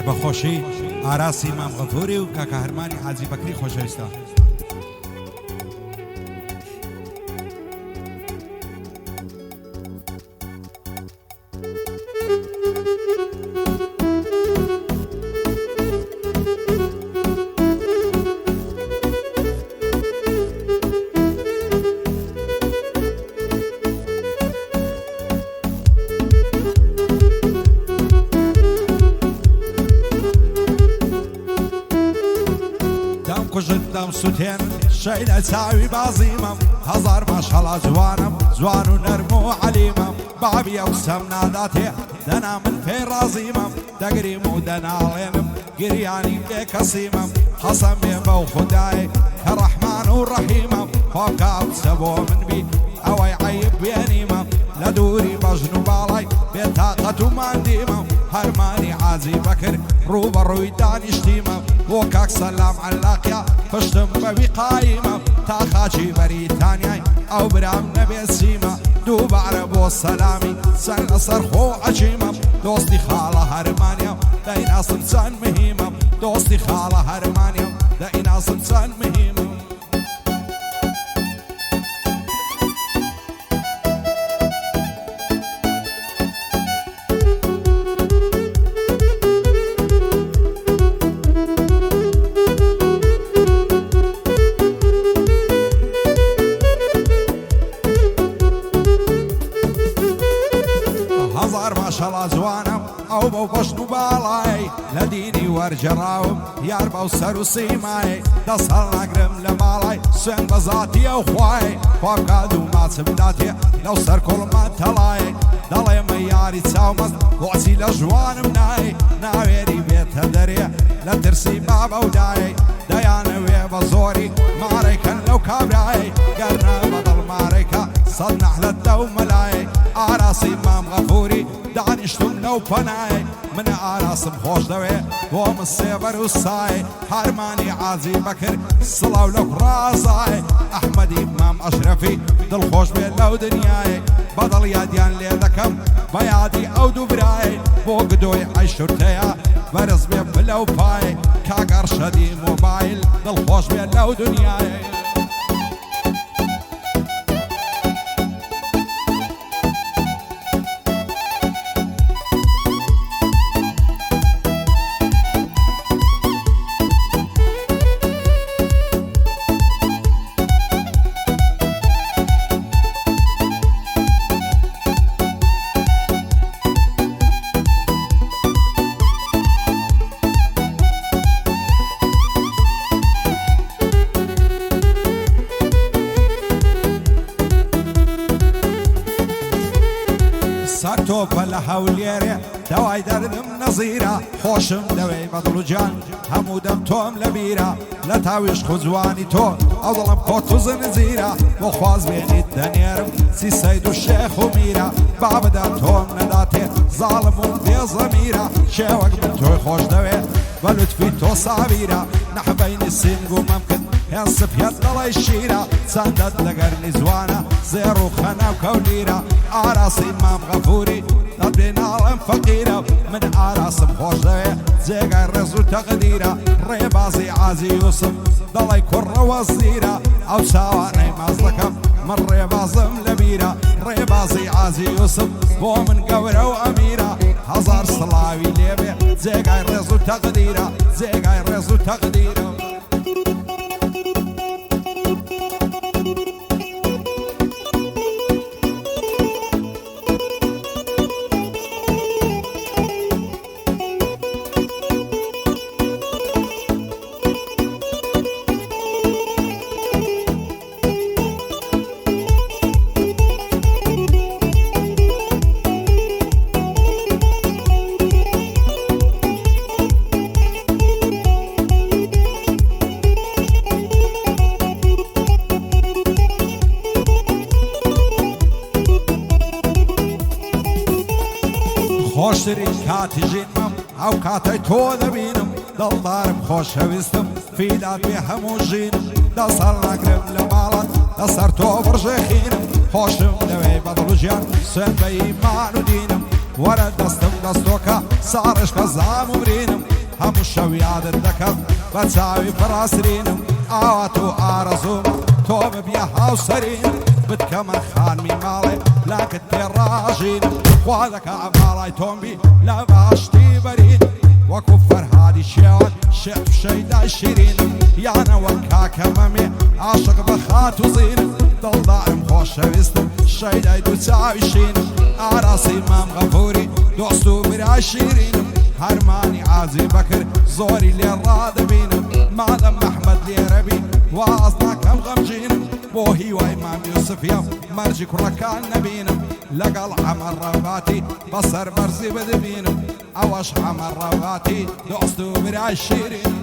بەخۆشی ئاراسی مام غەفوری و کاکە هەرمانی حاجی بەکری خۆشەویستە. کوژتم سوتێن شەی لە چاوی بازیمم هەزار ماشەڵا جوانم جوان و نەرم و عەلیمم بابی ئەو سەم ناداتێ دەنا من پێی ڕازیمم دەگریم و دەناڵێنم گریانی بێ کەسیمم حەسەم بێ بەو خودای کە ڕەحمان و ڕەحیمم خۆکە ئەوچە بۆ من بی ئەوەی عەیب بێنیمم لە دووری بەژن و باڵای بێتاقەت و ماندیمم هەرمانی حاجی بەکر ڕوو بەڕووی دانیشتیمم بۆ کاک سەلام عەلاقیا پشتم بەوی قایمم تا خاچی بەریتانیای ئەو برام نەبێ سیمە دووبارە بۆ سەلامی سەر لەسەر خۆ عەجیمم دۆستی خاڵە هەرمانیەم دەیناسم چەند مهیمم دۆستی خاڵە هەرمانیەم دەیناسم چەند مهیمم. هەزار ماشەڵا جوانم ئەو بەو بەشت و باڵای لە دینی وەرجەڕاوم یار بەو سەر و سیمای دەست هەڵناگرم لە ماڵای سوێن بە زاتی ئەو خوای خواکات و ماچم داتێ لەو سەر کۆڵمان تەڵای دەڵێمە یاری چاومەست بۆچی لە ژوانم نای ناوێری بێتە دەرێ لە ترسی بابە و دایە دەیانەوێ بە زۆری مارێکەن لەو کابرای گەرنە بەدڵ مارێکە سەد نەحلەت دە و مەلای ئاراسی مام غەفوری دانیشتم لەو پەنای منە ئاراسم خۆش دەوێ بۆ من سێبەر و سای هەرمانی حاجی بەکر سڵاو لەو ڕازای ئەحمەدی مام ئەشرەفی دڵخۆش بێت لەو دنیای بەدڵ یادیان لێ دەکەم بە یادی ئەو دوو برای بۆ گدۆی عەیشورتەیە بەرز بێ بلەو پای کاگەڕ شەدی مۆبایل دڵخۆش بێت لەو دنیای. سەر تۆپە لە هەولێرێ دەوای دەردم نەزیرە خۆشم دەوێی بەدڵ و جان هەموو دەم تۆم لە بیرە لە تاویش خوجوانی تۆ ئەو دڵم کۆت و زنجیرە بۆ خواز بێنیت دەنێرم سی سەید و شێخ و میرە بابدا تۆم نەداتێ زاڵم و بێزەمیرە شێوەک من تۆی خۆش دەوێ بە لوتفی تۆ ساویرە نەحبەینی سینگ و مەمکن هێن سپێت دەڵی شیرە چەندەت لەگەرنی جوانە زێڕ و خەنە و کەولیرە ئاراسی مام غەفوری دەبێ ناڵم فەقیرە من ئاراسم خۆش دەوێ جێگای ڕێز و تەقدیرە ڕێبازی حاجی یوسف دەڵی کوڕەوە زیرە ئەو چاوانەی ماز دەکەم من ڕێبازم لە بیرە ڕێبازی حاجی یوسف بۆ من گەورە و ئەمیرە هەزار سڵاوی لێبێ جێگای ڕێز و تەقدیرە جێگای ڕێز و تەقدیرە. خۆشترین کاتی ژینم ئەو کاتەی تۆ دەبینم دڵدارم خۆشەویستم فیدات بێ هەموو ژینم دەست هەڵناگرم لە ماڵات لەسەر تۆ بڕژێخینم خۆشم دەوێ بەدڵ و ژیان سوێن بە ئیمان و دینم وەرە دەستم دەستۆکە ساڕش کە زام و برینم هەموو شەو یادت دەکەم بە چاوی پڕاسرینم ئاوات و ئارەزوومە تۆ ببیە هاوسەرینم بتکەمە خانمی ماڵێ لاکت پێڕاژینم خوا دەکا ماڵای تۆمبی لە باشتی بەرین وەکو فەرهادی شێوان شێت شەیدای شیرینم یانەوە کاکە مەمێ عاشق بە خات و زینم دڵدارم خۆشەویستم شەیدای دوو چاوی شینم ئاراسی مام غەفوری دۆست و برای شیرینم هەرمانی عازی بەکرد زۆری لێ ڕادەبینم مادەم مەحمەد لێرەبی واز ناکەم غەمژینم بۆ هیوای مام یوسفیم مەرجی کوڕەکان نەبینم لەگەڵ عەمەر ڕەواتی بەسەر بەرزی بدبینم ئەوەش عەمەر ڕەواتی دۆست و برای شیرینم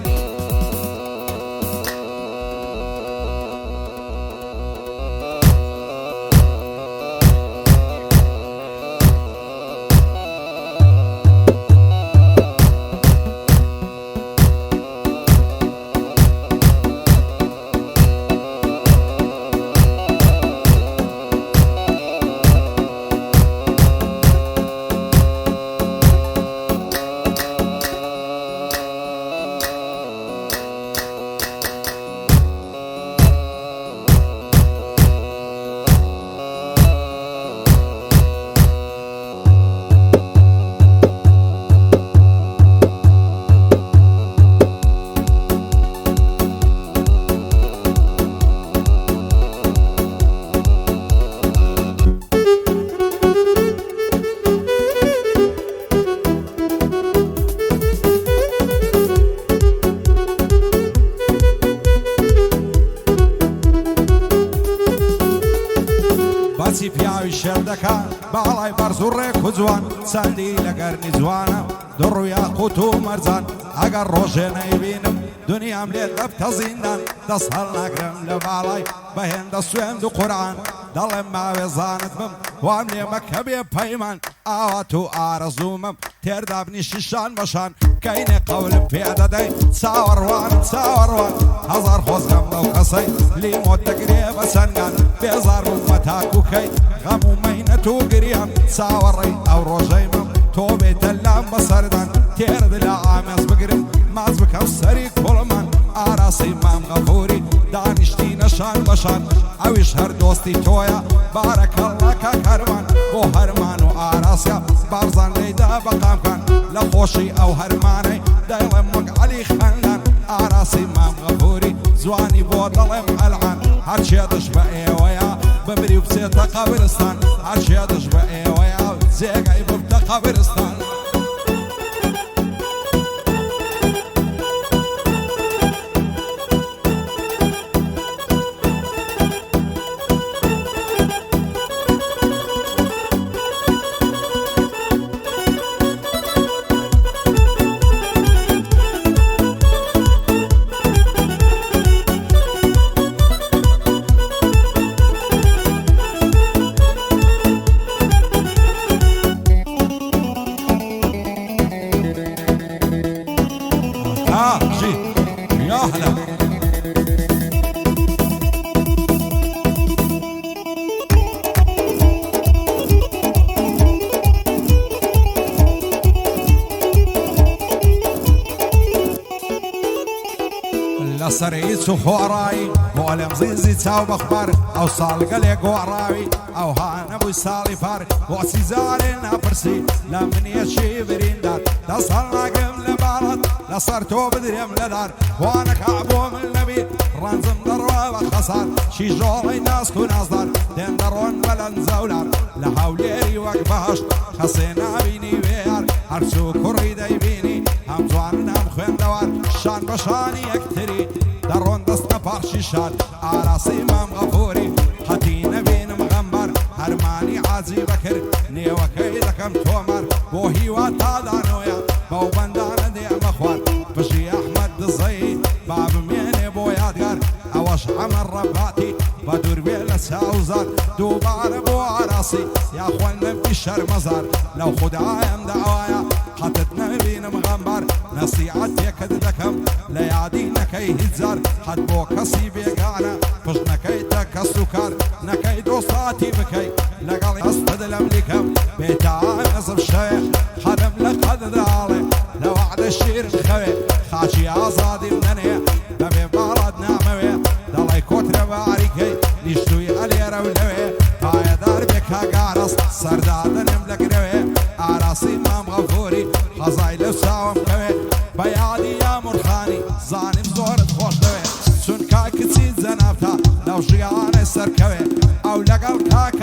باسی پیاوی شێردەکان باڵای بەرز و ڕێک و جوان چەندی لەگەرنی جوانە دڕویا قوت و مەرجان ئەگەر ڕۆژێ نەیبینم دنیام لێت دەبتە زیندان دەست هەڵ ناگرم لە باڵای بەهێندە سوێند و قورعان دەڵێم ماوێزانت بم وام لێ مەکە بێ پەیمان ئاوات و ئارەزوومم تێردا بنیشی شان بەشان کەینێ قەولم پێ دەدەی چاوەڕوانم چاوەڕوان هەزار خۆزگەم لەو قەسەی لیمۆت دەگرێ بە چەنگان بێزار بوومە تاکوکەی غەم و مەینەت و گریان چاوەڕێی ئەو ڕۆژەیمم تۆ بێتە لام بەسەردان تێرد لە ئامێز بگرم ماز بکەم سەری کوڵمان ئاراسی مام غەفوری دانیشتی نەشان بەشان ئەویش هەر دۆستی تۆیە بارەکەڵڵا کاکەرمان بۆ هەرمان و ئاراسیا بارزان لێیدا بەقامکان لە خۆشی ئەو هەرمانەی دەیڵێم وەک عەلی خەندان ئاراسی مام غەفوری جوانی بۆ دەڵێم ئەلعان هەرچێ دش بە ئێوەیە بمری و بچێتە قەبرستان هەرچێ دش بە ئێوەیە جێگەی ببتە قەبرستان يا هلا لسريت وخوراي مولم زيزي تاو بخبر او صالقلي قوراوي او هانا بو سالي فار واسي زارينا برسي لمن يشي بريندار تصلنا قم لبارد لصرتو بدريم لدار وانا كعبو من نبي رنزم دروا وخسار شي جولي ناس كو ناصدار دين درون بلن زولار لحوليري وقبهاش خسينا بيني بيار هرسو كوري داي بيني هم زوان هم خوين دوار شان بشاني اكتري درون دستنا بارشي شان آراسی مام غفوری حتی نبینم غمبر هرمانی عازی بکر نیوکی دکم تومر بو هیوا تا دانویا بو بندان دیم خوار بشی احمد دزی باب مینه بو یادگار اوش عمر رباتی بدور بیل ساوزار دوباره بو عراس ڕاستی یاخۆن نەبی شەرمەزار لەو خوددایم داوایە قەتت نەبینم غەمبار نەسیحەت پێکت دەکەم لە یادی نەکەی هیچ جار حەت بۆ کەسی بێگانە پشت نەکەیتە کەس و کار نەکەی دۆستاتی بکەی لەگەڵ هەستت لەم لیکەم بێتای نەزم شەوێ حەدم لە قەدداڵێ لە وەعدە شیرن خەوێ خاچی ئازادیم نەنێ بەبێ باڵات نامەوێ دەڵی کۆترە باریکەی نیشتوی ئەلێرە و لەوێ پایەدار بێ کاگارەست سەردادنم لەگرەوێ ئاراسی مام غەفوری حەزای لەو چاوم کەوێ بە یادی یامورخانی زانیم زۆرت خۆش دەوێ چونکە کچی جەنابتا لەو ژیانێ سەرکەوێ ئەو لەگەڵ کاک